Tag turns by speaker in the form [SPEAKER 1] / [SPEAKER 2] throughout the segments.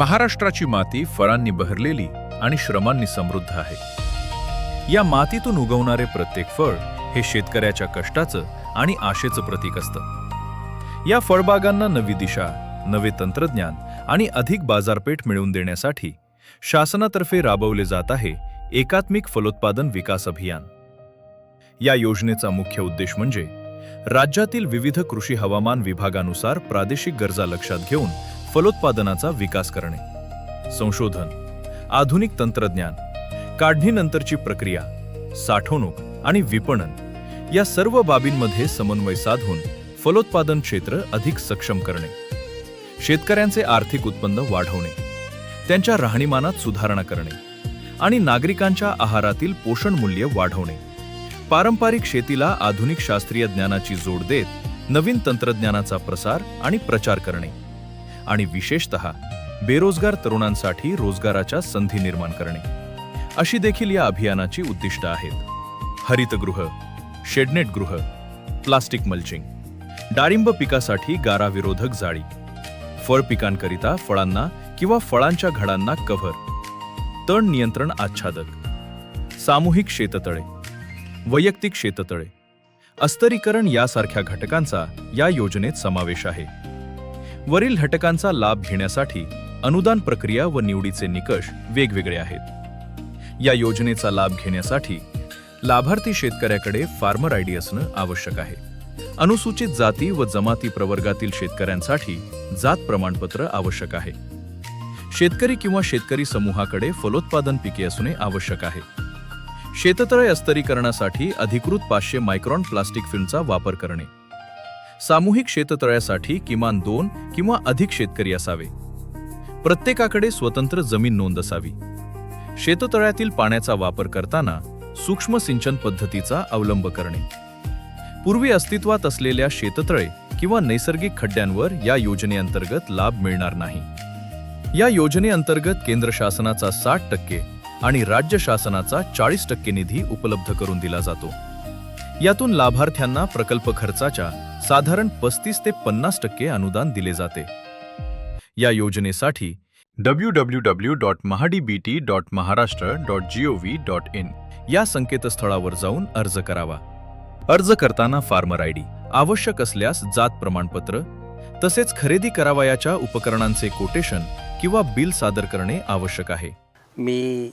[SPEAKER 1] महाराष्ट्राची माती फळांनी बहरलेली आणि श्रमांनी समृद्ध आहे. या मातीतून उगवणारे प्रत्येक फळ हे शेतकऱ्याच्या कष्टाचं आणि आशेचं प्रतीक असतं. या फळबागांना नवी दिशा, नवे तंत्रज्ञान आणि अधिक बाजारपेठ मिळवून देण्यासाठी शासनातर्फे राबवले जात आहे एकात्मिक फलोत्पादन विकास अभियान. या योजनेचा मुख्य उद्देश म्हणजे राज्यातील विविध कृषी हवामान विभागानुसार प्रादेशिक गरजा लक्षात घेऊन फलोत्पादनाचा विकास करणे. संशोधन, आधुनिक तंत्रज्ञान, काढणीनंतरची प्रक्रिया, साठवणूक आणि विपणन या सर्व बाबींमध्ये समन्वय साधून फलोत्पादन क्षेत्र अधिक सक्षम करणे. शेतकऱ्यांचे आर्थिक उत्पन्न वाढवणे, त्यांच्या राहणीमानात सुधारणा करणे आणि नागरिकांच्या आहारातील पोषण मूल्य वाढवणे. पारंपरिक शेतीला आधुनिक शास्त्रीय ज्ञानाची जोड देत नवीन तंत्रज्ञानाचा प्रसार आणि प्रचार करणे आणि विशेषतः बेरोजगार तरुणांसाठी रोजगाराच्या संधी निर्माण करणे अशी देखील या अभियानाची उद्दिष्ट आहेत. हरितगृह, शेडनेट गृह, प्लास्टिक मल्चिंग, डाळिंब पिकासाठी गारा विरोधक जाळी, फळ पिकांकरिता फळांना किंवा फळांच्या घडांना कव्हर, तण नियंत्रण आच्छादक, सामूहिक शेततळे, वैयक्तिक शेततळे, अस्तरीकरण यासारख्या घटकांचा या योजनेत समावेश आहे. वरील घटकांचा लाभ घेण्यासाठी अनुदान प्रक्रिया व निवडीचे निकष वेगवेगळे आहेत. या योजनेचा लाभ घेण्यासाठी लाभार्थी शेतकऱ्याकडे फार्मर आयडी असणं आवश्यक आहे. अनुसूचित जाती व जमाती प्रवर्गातील शेतकऱ्यांसाठी जात प्रमाणपत्र आवश्यक आहे. शेतकरी किंवा शेतकरी समूहाकडे फलोत्पादन पिके असणे आवश्यक आहे. शेततळे अस्तरीकरणासाठी अधिकृत 500 मायक्रॉन प्लास्टिक फिल्मचा वापर करणे. सामूहिक शेततळ्यासाठी किमान 2 किंवा अधिक शेतकरी असावे. प्रत्येकाकडे स्वतंत्र जमीन नोंद असावी. शेततळ्यातील पाण्याचा वापर करताना सूक्ष्म सिंचन पद्धतीचा अवलंब करणे. पूर्वी अस्तित्वात असलेल्या शेततळे किंवा नैसर्गिक खड्ड्यांवर या योजनेअंतर्गत लाभ मिळणार नाही. या योजनेअंतर्गत केंद्र शासनाचा 60% आणि राज्य शासनाचा 40% निधी उपलब्ध करून दिला जातो. यातून लाभार्थ्यांना प्रकल्प खर्चाच्या साधारण 35 ते 50% अनुदान दिले जाते. या योजनेसाठी www.mahadbt.maharashtra.gov.in या संकेतस्थळावर जाऊन अर्ज करावा. अर्ज करताना फार्मर आयडी, आवश्यक असल्यास जात प्रमाणपत्र तसेच खरेदी करावयाच्या उपकरणांचे कोटेशन किंवा बिल सादर करणे आवश्यक आहे.
[SPEAKER 2] मी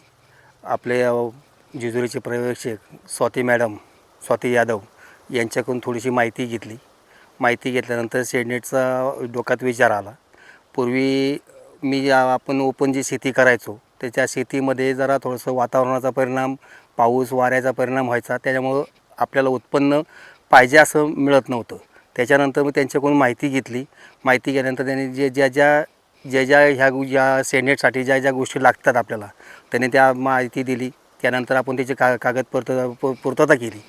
[SPEAKER 2] आपले जेजुरीचे पर्यवेक्षक स्वाती यादव यांच्याकडून थोडीशी माहिती घेतली. माहिती घेतल्यानंतर शेडनेटचा डोक्यात विचार आला. पूर्वी आपण ओपन जी शेती करायचो त्याच्या शेतीमध्ये जरा थोडंसं वातावरणाचा परिणाम, पाऊस वाऱ्याचा परिणाम व्हायचा. त्याच्यामुळं आपल्याला उत्पन्न पाहिजे असं मिळत नव्हतं. त्याच्यानंतर मी त्यांच्याकडून माहिती घेतली. माहिती घेतल्यानंतर त्यांनी ह्या शेडनेटसाठी ज्या गोष्टी लागतात आपल्याला त्यांनी त्या माहिती दिली. त्यानंतर आपण त्याची पूर्तता केली.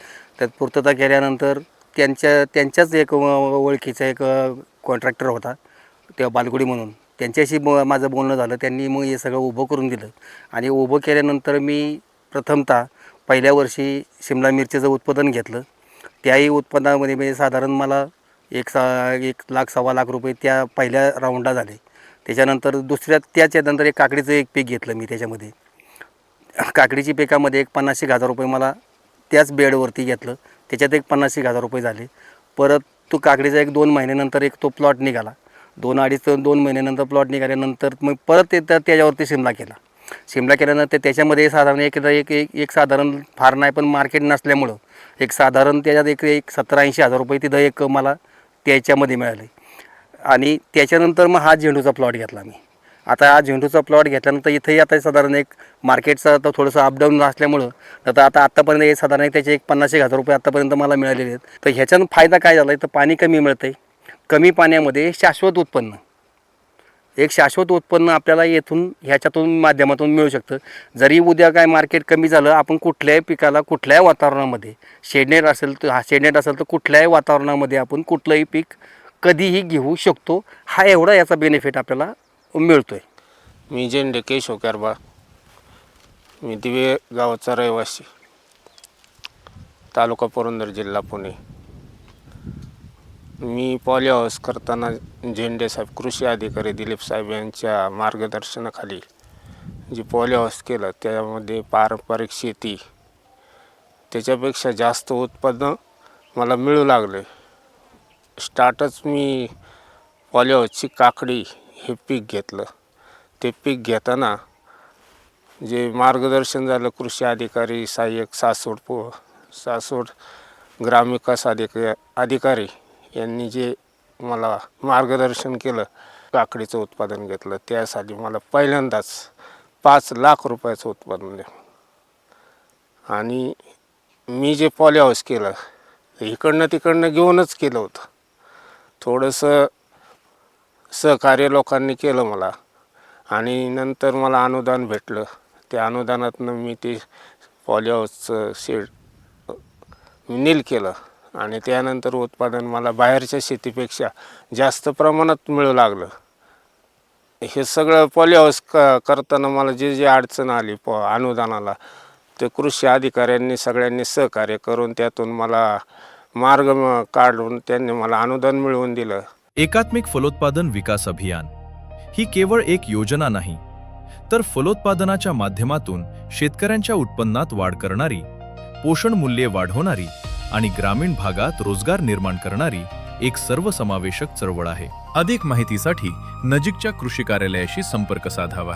[SPEAKER 2] तर पूर्तता केल्यानंतर त्यांच्याच एक ओळखीचा एक कॉन्ट्रॅक्टर होता तेव्हा बालगुडी म्हणून, त्यांच्याशी माझं बोलणं झालं. त्यांनी मग हे सगळं उभं करून दिलं आणि उभं केल्यानंतर मी प्रथमतः पहिल्या वर्षी शिमला मिरचीचं उत्पादन घेतलं. त्याही उत्पादनामध्ये म्हणजे साधारण मला 1 लाख सव्वा लाख रुपये त्या पहिल्या राऊंडला झाले. त्याच्यानंतर त्याच्यानंतर एक काकडीचं एक पीक घेतलं मी. त्याच्यामध्ये काकडीची पिकामध्ये एक 50,000 रुपये मला त्याच बेडवरती घेतलं. त्याच्यात एक 50,000 रुपये झाले. परत तो काकडीचा 1-2 महिन्यानंतर एक तो प्लॉट निघाला. 2-2.5 महिन्यानंतर प्लॉट निघाल्यानंतर मग परत त्याच्यावरती शिमला केल्यानंतर त्याच्यामध्ये साधारण एक साधारण फार नाही पण मार्केट नसल्यामुळं एक साधारण त्याच्यात एक 70-80 रुपये तिथं एक मला त्याच्यामध्ये मिळाले. आणि त्याच्यानंतर मग हा झेंडूचा प्लॉट घेतला मी. आता हा झेंडूचा प्लॉट घेतल्यानंतर इथंही आता साधारण एक मार्केटचं तर थोडंसं अपडाऊन असल्यामुळं आत्तापर्यंत हे साधारण त्याचे 50,000 रुपये आत्तापर्यंत मला मिळालेले आहेत. तर ह्याच्यानं फायदा काय झाला आहे, तर पाणी कमी मिळतं आहे. कमी पाण्यामध्ये शाश्वत उत्पन्न आपल्याला ह्याच्यातून माध्यमातून मिळू शकतं. जरी उद्या काय मार्केट कमी झालं, आपण कुठल्याही पिकाला कुठल्याही वातावरणामध्ये शेडनेट असेल तर कुठल्याही वातावरणामध्ये आपण कुठलंही पीक कधीही घेऊ शकतो. हा एवढा याचा बेनिफिट आपल्याला मिळतो आहे.
[SPEAKER 3] मी झेंडे केशव करबा, मी दिवे गावाचा रहिवासी, तालुका पुरंदर, जिल्हा पुणे. मी पॉली हाऊस करताना झेंडे साहेब कृषी अधिकारी दिलीप साहेब यांच्या मार्गदर्शनाखाली जी पॉली हाऊस केलं त्यामध्ये पारंपरिक शेती त्याच्यापेक्षा जास्त उत्पन्न मला मिळू लागले. स्टार्टच मी पॉली हाऊसची काकडी हे पीक घेतलं. ते पीक घेताना जे मार्गदर्शन झालं कृषी अधिकारी सहाय्यक सासवड ग्रामविकास अधिकारी यांनी जे मला मार्गदर्शन केलं, काकडीचं उत्पादन घेतलं, त्यासाठी मला पहिल्यांदाच 5 लाख रुपयाचं उत्पादन दिलं. आणि मी जे पॉली हाऊस केलं इकडनं तिकडनं घेऊनच केलं होतं. थोडंसं सहकार्य लोकांनी केलं मला आणि नंतर मला अनुदान भेटलं. त्या अनुदानातनं मी ते पॉली हाऊसचं शेड नील केलं आणि त्यानंतर उत्पादन मला बाहेरच्या शेतीपेक्षा जास्त प्रमाणात मिळू लागलं. हे सगळं पॉली हाऊस करताना मला जे जे अडचण आली अनुदानाला ते कृषी अधिकाऱ्यांनी सगळ्यांनी सहकार्य करून त्यातून मला मार्ग काढून त्यांनी मला अनुदान मिळवून दिलं.
[SPEAKER 1] एकात्मिक फलोत्पादन विकास अभियान ही केवळ एक योजना नाही, तर फलोत्पादनाच्या माध्यमातून शेतकऱ्यांच्या उत्पन्नात वाढ करणारी, पोषण मूल्ये वाढवणारी आणि ग्रामीण भागात रोजगार निर्माण करणारी एक सर्वसमावेशक चळवळ आहे. अधिक माहितीसाठी नजीकच्या कृषी कार्यालयाशी संपर्क साधावा.